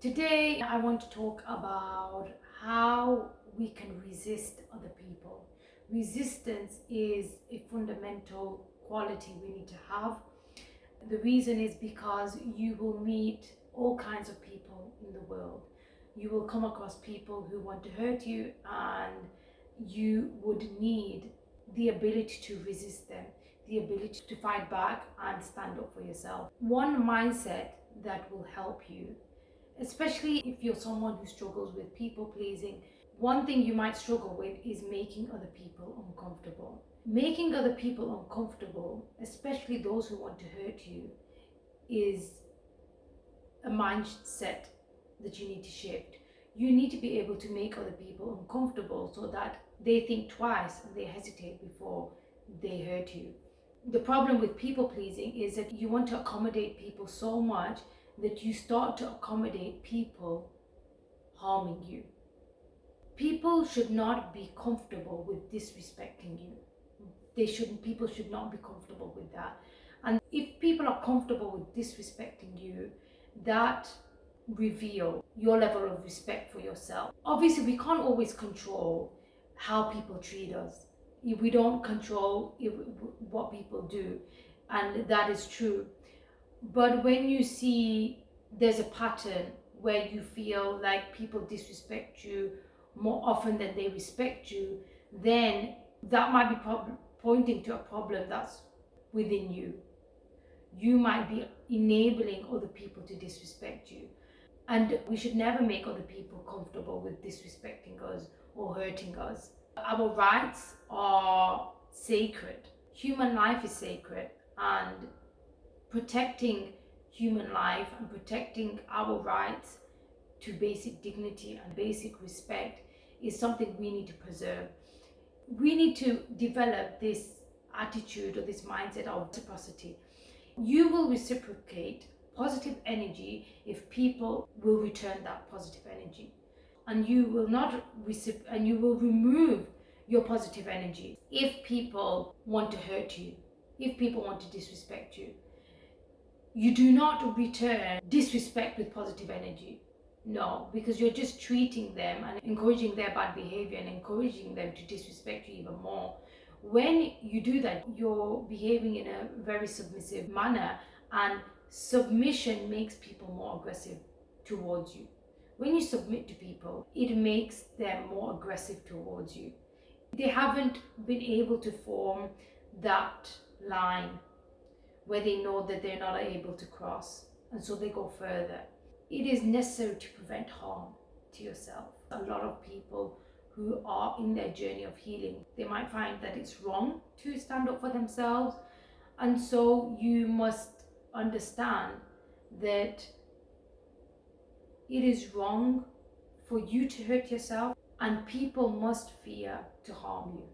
Today, I want to talk about how we can resist other people. Resistance is a fundamental quality we need to have. The reason is because you will meet all kinds of people in the world. You will come across people who want to hurt you, and you would need the ability to resist them, the ability to fight back and stand up for yourself. One mindset that will help you, especially if you're someone who struggles with people pleasing, one thing you might struggle with is making other people uncomfortable. Making other people uncomfortable, especially those who want to hurt you, is a mindset that you need to shift. You need to be able to make other people uncomfortable so that they think twice and they hesitate before they hurt you. The problem with people pleasing is that you want to accommodate people so much that you start to accommodate people harming you. People should not be comfortable with disrespecting you. People should not be comfortable with that. And if people are comfortable with disrespecting you, that reveal your level of respect for yourself. Obviously, we can't always control how people treat us. We don't control what people do, and that is true. But when you see there's a pattern where you feel like people disrespect you more often than they respect you, then that might be pointing to a problem that's within you. You might be enabling other people to disrespect you. And we should never make other people comfortable with disrespecting us or hurting us. Our rights are sacred. Human life is sacred, and protecting human life and protecting our rights to basic dignity and basic respect is something we need to preserve. We need to develop this attitude or this mindset of reciprocity. You will reciprocate positive energy if people will return that positive energy, and you will not and you will remove your positive energy if people want to hurt you, if people want to disrespect you. You do not return disrespect with positive energy. No, because you're just treating them and encouraging their bad behavior and encouraging them to disrespect you even more. When you do that, you're behaving in a very submissive manner, and submission makes people more aggressive towards you. When you submit to people, it makes them more aggressive towards you. They haven't been able to form that line where they know that they're not able to cross, and so they go further. It is necessary to prevent harm to yourself. A lot of people who are in their journey of healing, they might find that it's wrong to stand up for themselves, and so you must understand that it is wrong for you to hurt yourself, and people must fear to harm you.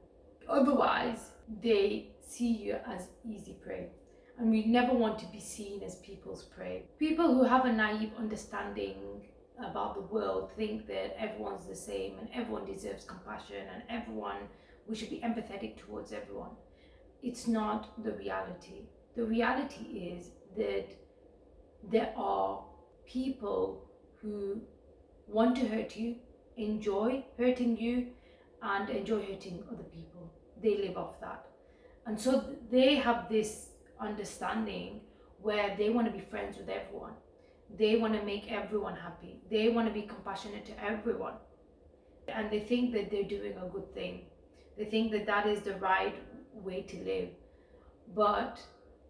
Otherwise, they see you as easy prey. And we never want to be seen as people's prey. People who have a naive understanding about the world think that everyone's the same and everyone deserves compassion and we should be empathetic towards everyone. It's not the reality. The reality is that there are people who want to hurt you, enjoy hurting you, and enjoy hurting other people. They live off that. And so they have this understanding where they want to be friends with everyone. They want to make everyone happy. They want to be compassionate to everyone. And they think that they're doing a good thing. They think that that is the right way to live. But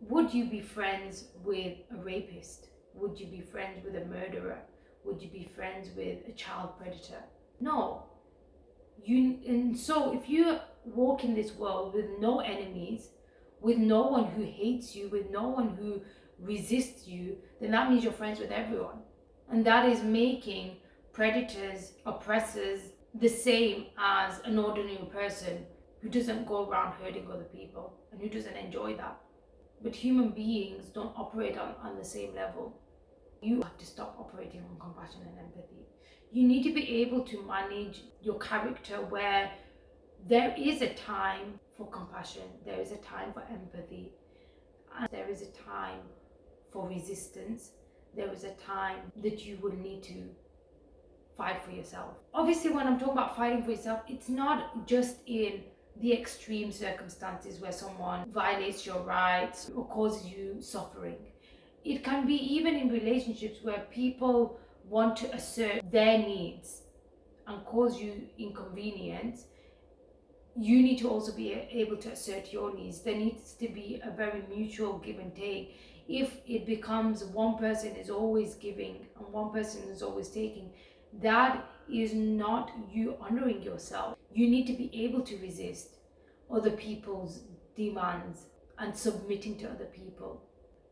would you be friends with a rapist? Would you be friends with a murderer? Would you be friends with a child predator? No. And so if you walk in this world with no enemies, with no one who hates you, with no one who resists you, then that means you're friends with everyone. And that is making predators, oppressors, the same as an ordinary person who doesn't go around hurting other people and who doesn't enjoy that. But human beings don't operate on the same level. You have to stop operating on compassion and empathy. You need to be able to manage your character where there is a time for compassion, there is a time for empathy, and there is a time for resistance. there is a time that you will need to fight for yourself. Obviously, when I'm talking about fighting for yourself, it's not just in the extreme circumstances where someone violates your rights or causes you suffering. It can be even in relationships where people want to assert their needs and cause you inconvenience. You need to also be able to assert your needs. There needs to be a very mutual give and take. If it becomes one person is always giving and one person is always taking, that is not you honoring yourself. You need to be able to resist other people's demands and submitting to other people.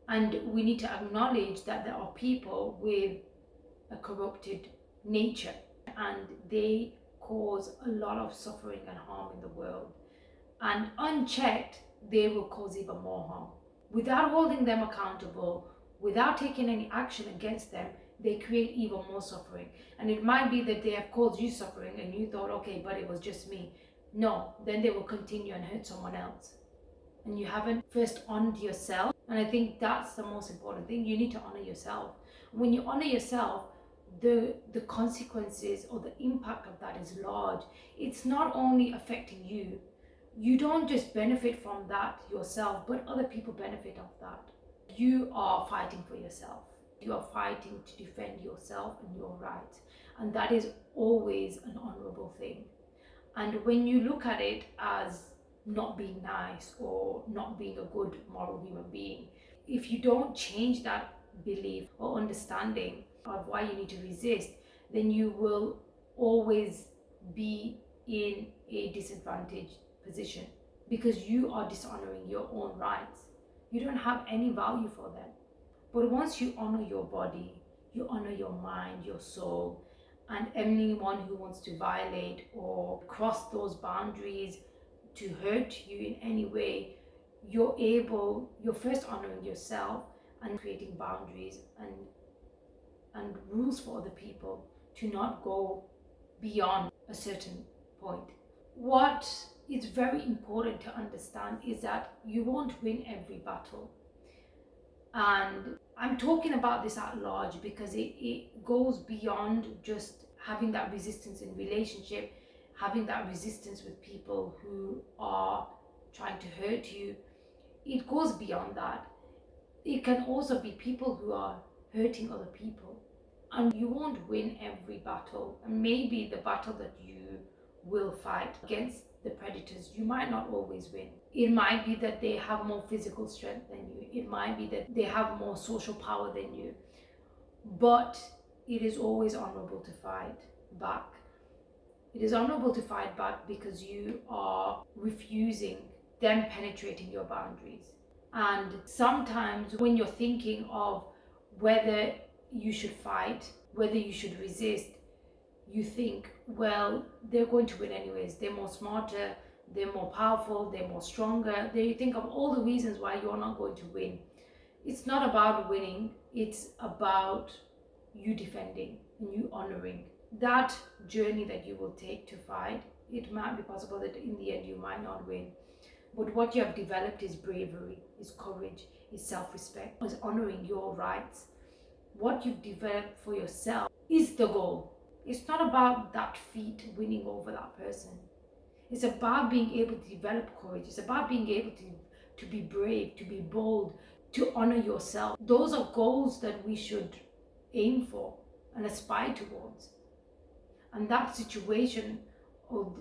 And we need to acknowledge that there are people with a corrupted nature and they cause a lot of suffering and harm in the world. And unchecked, they will cause even more harm. Without holding them accountable, without taking any action against them, they create even more suffering. And it might be that they have caused you suffering and you thought, okay, but it was just me. No, then they will continue and hurt someone else. And you haven't first honored yourself. And I think that's the most important thing. You need to honor yourself. When you honor yourself, the consequences or the impact of that is large. It's not only affecting you. You don't just benefit from that yourself, but other people benefit of that. You are fighting for yourself. You are fighting to defend yourself and your rights. And that is always an honorable thing. And when you look at it as not being nice or not being a good moral human being, if you don't change that belief or understanding of why you need to resist, then you will always be in a disadvantaged position because you are dishonoring your own rights. You don't have any value for them. But once you honor your body, you honor your mind, your soul, and anyone who wants to violate or cross those boundaries to hurt you in any way, you're first honoring yourself and creating boundaries and rules for other people to not go beyond a certain point. What is very important to understand is that you won't win every battle. And I'm talking about this at large because it goes beyond just having that resistance in relationship, having that resistance with people who are trying to hurt you. It goes beyond that. It can also be people who are hurting other people. And you won't win every battle. And maybe the battle that you will fight against the predators, you might not always win. It might be that they have more physical strength than you. It might be that they have more social power than you. But it is always honorable to fight back. It is honorable to fight back because you are refusing them penetrating your boundaries. And sometimes when you're thinking of whether you should fight, whether you should resist, you think, well, they're going to win anyways. They're more smarter, they're more powerful, they're more stronger. Then you think of all the reasons why you're not going to win. It's not about winning, it's about you defending and you honoring. That journey that you will take to fight, it might be possible that in the end you might not win. But what you have developed is bravery, is courage, is self-respect, is honoring your rights. What you've developed for yourself is the goal. It's not about that feat winning over that person. It's about being able to develop courage. It's about being able to be brave, to be bold, to honor yourself. Those are goals that we should aim for and aspire towards. And that situation or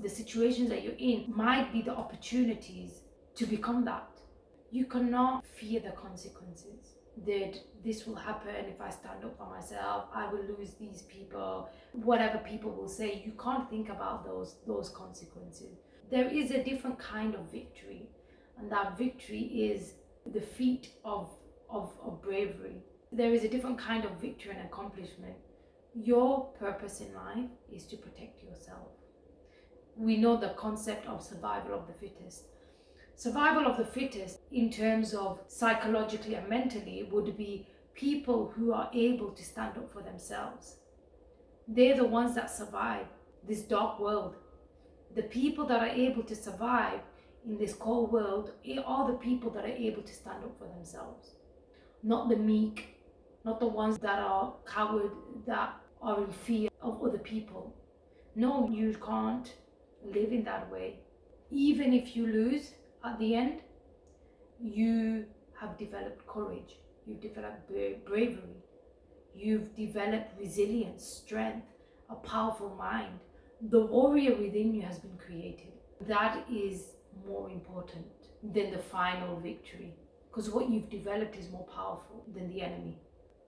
the situations that you're in might be the opportunities to become that. You cannot fear the consequences. That this will happen if I stand up for myself, I will lose these people, whatever people will say. You can't think about those consequences. There is a different kind of victory, and that victory is the feat of bravery. There is a different kind of victory and accomplishment. Your purpose in life is to protect yourself. We know the concept of survival of the fittest. Survival of the fittest in terms of psychologically and mentally would be people who are able to stand up for themselves. They're the ones that survive this dark world. The people that are able to survive in this cold world are the people that are able to stand up for themselves, not the meek, not the ones that are coward, that are in fear of other people. No, you can't live in that way. Even if you lose at the end, you have developed courage, you've developed bravery, you've developed resilience, strength, a powerful mind. The warrior within you has been created. That is more important than the final victory, because what you've developed is more powerful than the enemy.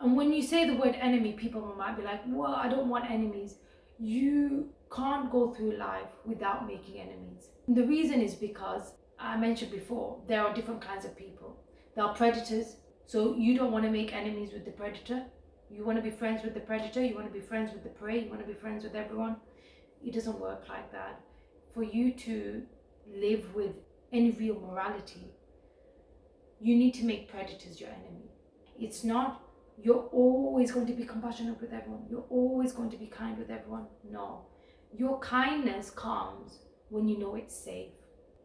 And when you say the word enemy, people might be like, well, I don't want enemies. You can't go through life without making enemies. The reason is because I mentioned before, there are different kinds of people. There are predators, so you don't want to make enemies with the predator. You want to be friends with the predator, you want to be friends with the prey, you want to be friends with everyone. It doesn't work like that. For you to live with any real morality, you need to make predators your enemy. It's not you're always going to be compassionate with everyone, you're always going to be kind with everyone. No. Your kindness comes when you know it's safe,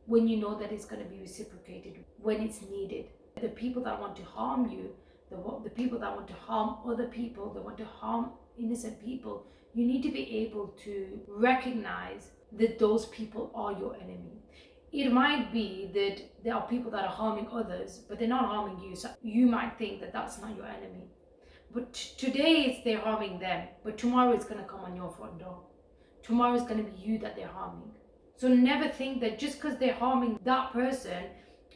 when you know that it's going to be reciprocated when it's needed. The people that want to harm you, the people that want to harm other people, that want to harm innocent people, you need to be able to recognize that those people are your enemy. It might be that there are people that are harming others, but they're not harming you. So you might think that that's not your enemy. But today it's they're harming them, but tomorrow it's going to come on your front door. Tomorrow it's going to be you that they're harming. So never think that just because they're harming that person,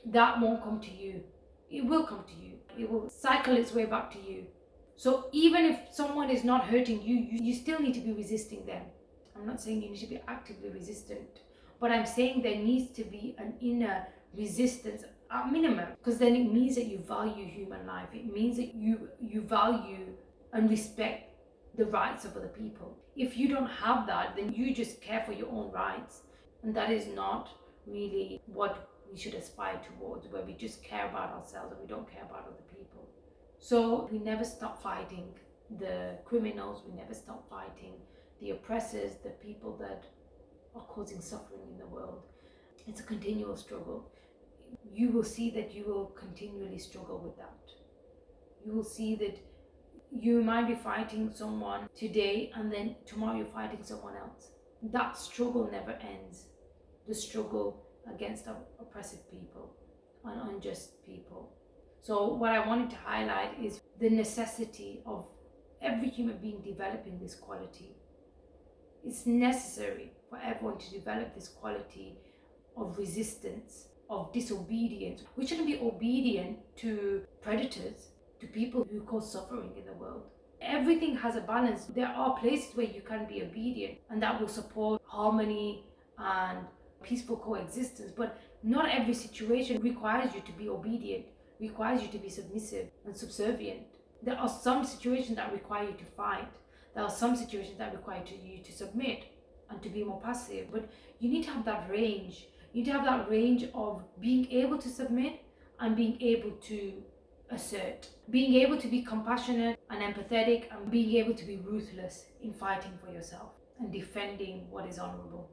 that won't come to you. It will come to you. It will cycle its way back to you. So even if someone is not hurting you, you still need to be resisting them. I'm not saying you need to be actively resistant, but I'm saying there needs to be an inner resistance at minimum, because then it means that you value human life. It means that you value and respect the rights of other people. If you don't have that, then you just care for your own rights, and that is not really what we should aspire towards, where we just care about ourselves and we don't care about other people. So we never stop fighting the criminals, we never stop fighting the oppressors, the people that are causing suffering in the world. It's a continual struggle. You will see that you will continually struggle with that. You will see that you might be fighting someone today and then tomorrow you're fighting someone else. That struggle never ends. The struggle against oppressive people and unjust people. So what I wanted to highlight is the necessity of every human being developing this quality. It's necessary for everyone to develop this quality of resistance, of disobedience. We shouldn't be obedient to predators, to people who cause suffering in the world. Everything has a balance. There are places where you can be obedient and that will support harmony and peaceful coexistence, but not every situation requires you to be obedient, requires you to be submissive and subservient. There are some situations that require you to fight. There are some situations that require you to submit and to be more passive. But you need to have that range. You need to have that range of being able to submit and being able to assert. Being able to be compassionate and empathetic, and being able to be ruthless in fighting for yourself and defending what is honorable.